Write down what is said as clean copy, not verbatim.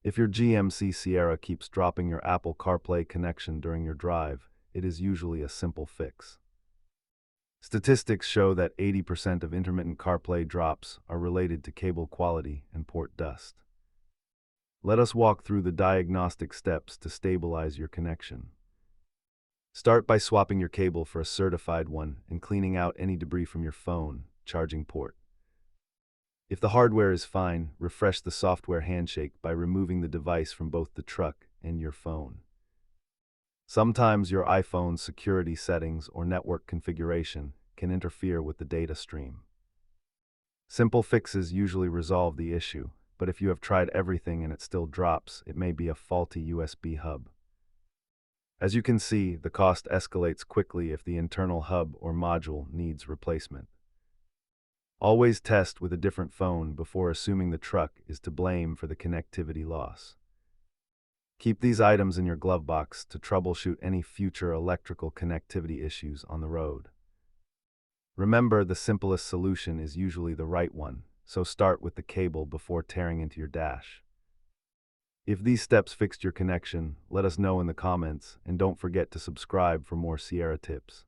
If your GMC Sierra keeps dropping your Apple CarPlay connection during your drive, it is usually a simple fix. Statistics show that 80% of intermittent CarPlay drops are related to cable quality and port dust. Let us walk through the diagnostic steps to stabilize your connection. Start by swapping your cable for a certified one and cleaning out any debris from your phone, charging port. If the hardware is fine, refresh the software handshake by removing the device from both the truck and your phone. Sometimes your iPhone's security settings or network configuration can interfere with the data stream. Simple fixes usually resolve the issue, but if you have tried everything and it still drops, it may be a faulty USB hub. As you can see, the cost escalates quickly if the internal hub or module needs replacement. Always test with a different phone before assuming the truck is to blame for the connectivity loss. Keep these items in your glove box to troubleshoot any future electrical connectivity issues on the road. Remember, the simplest solution is usually the right one, so start with the cable before tearing into your dash. If these steps fixed your connection, let us know in the comments, and don't forget to subscribe for more Sierra tips.